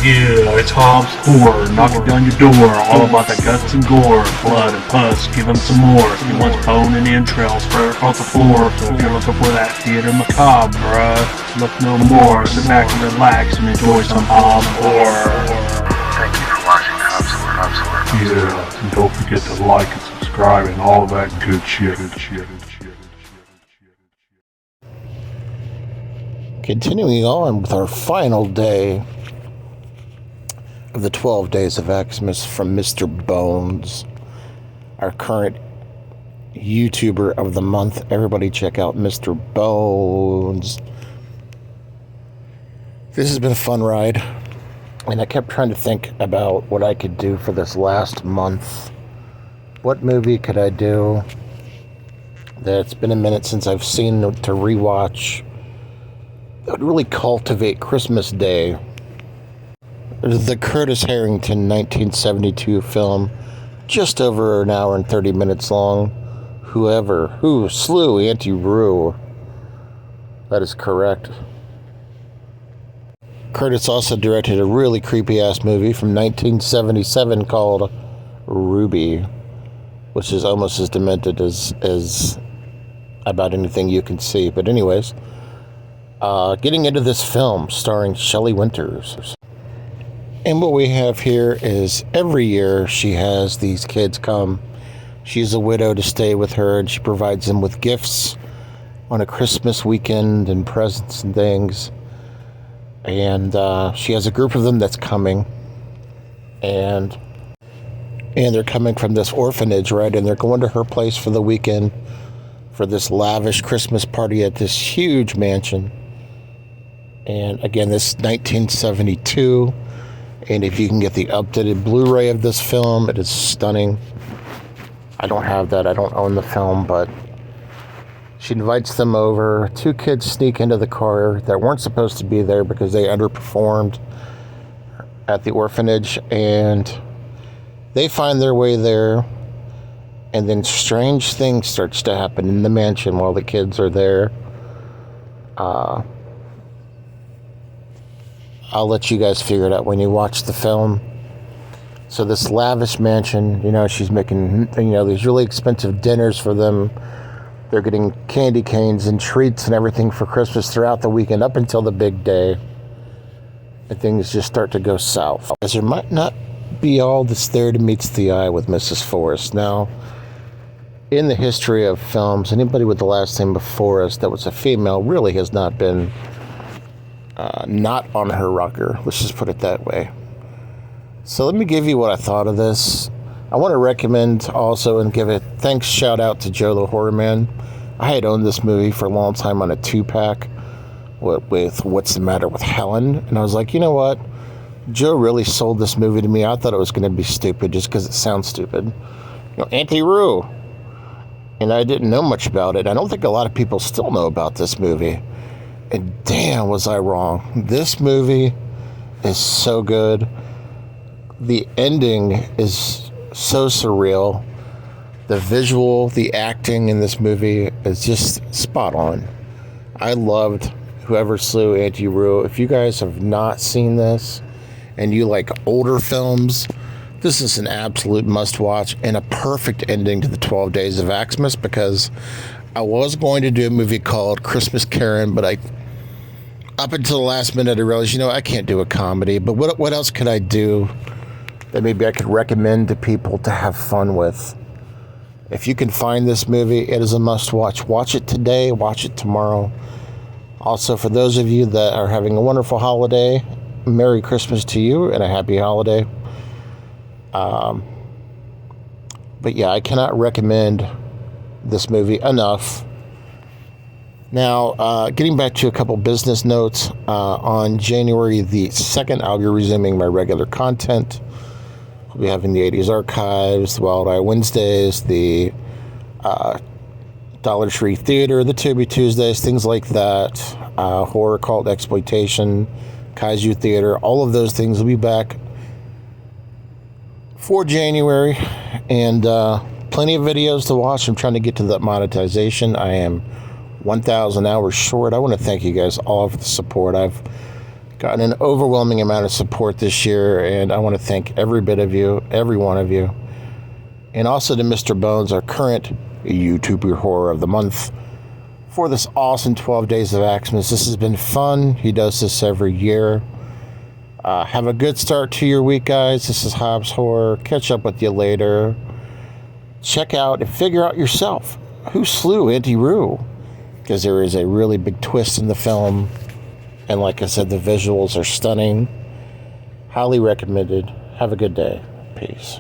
Yeah, it's Hobbs Horror, knocking down your door, all about the guts and gore, blood and pus, give him some more. He wants bone and entrails spread across the floor, so if you're looking for that theater macabre, bruh, look no more. Sit back and relax and enjoy some Hobbs Horror. Thank you for watching Hobbs Horror. Yeah, and don't forget to like and subscribe and all of that good shit. Continuing on with our final day of the 12 days of AxE'Mas from Mr.Bones, our current YouTuber of the month. Everybody check out Mr. Bones. This has been a fun ride, and I kept trying to think about what I could do for this last month. What movie could I do that's been a minute since I've seen to rewatch that would really cultivate Christmas Day? The Curtis Harrington 1972 film, just over an hour and 30 minutes long. WhoeverSlewAuntie. That is correct. Curtis also directed a really creepy-ass movie from 1977 called Ruby, which is almost as demented as about anything you can see. But anyways, getting into this film starring Shelley Winters. And what we have here is every year she has these kids come. She's a widow to stay with her, and she provides them with gifts on a Christmas weekend and presents and things. And she has a group of them that's coming. And they're coming from this orphanage, right? And they're going to her place for the weekend for this lavish Christmas party at this huge mansion. And again, this is 1972. And if you can get the updated Blu-ray of this film, it is stunning. I don't have that. I don't own the film, but she invites them over. Two kids sneak into the car that weren't supposed to be there because they underperformed at the orphanage, and they find their way there, and then strange things starts to happen in the mansion while the kids are there. I'll let you guys figure it out when you watch the film. So this lavish mansion, she's making, these really expensive dinners for them. They're getting candy canes and treats and everything for Christmas throughout the weekend up until the big day. And things just start to go south. As there might not be all that's there to meets the eye with Mrs. Forrest. Now, in the history of films, anybody with the last name of Forrest that was a female really has not been not on her rocker. Let's just put it that way. So let me give you what I thought of this. I want to recommend also and give a thanks shout out to Joe the Horror Man. I had owned this movie for a long time on a 2-pack with What's the Matter with Helen. And I was like, you know what? Joe really sold this movie to me. I thought it was going to be stupid just because it sounds stupid. Auntie Roo. And I didn't know much about it. I don't think a lot of people still know about this movie. And damn, was I wrong. This movie is so good. The ending is so surreal. The visual, the acting in this movie is just spot on. I loved WhoeverSlewAuntie. If you guys have not seen this and you like older films, this is an absolute must-watch and a perfect ending to the 12 Days of AxE'Mas, because I was going to do a movie called Christmas Karen, but up until the last minute I realized, I can't do a comedy, but what else could I do that maybe I could recommend to people to have fun with? If you can find this movie, it is a must-watch. Watch it today, watch it tomorrow. Also, for those of you that are having a wonderful holiday, Merry Christmas to you and a happy holiday. But yeah, I cannot recommend this movie enough. Now, getting back to a couple business notes, on January the 2nd, I'll be resuming my regular content. We'll be having the 80s Archives, the Wild Eye Wednesdays, the Dollar Tree Theater, the Tubi Tuesdays, things like that, horror, cult, exploitation, Kaiju Theater, all of those things will be back for January, and plenty of videos to watch. I'm trying to get to that monetization. I am 1,000 hours short. I want to thank you guys all for the support. I've gotten an overwhelming amount of support this year, and I want to thank every bit of you, every one of you. And also to Mr. Bones, our current YouTuber Horror of the Month, for this awesome 12 days of AxE'Mas. This has been fun. He does this every year. Have a good start to your week, guys. This is Hobbs Horror. Catch up with you later. Check out and figure out yourself who slew Auntie Roo, because there is a really big twist in the film. And like I said, the visuals are stunning. Highly recommended. Have a good day. Peace.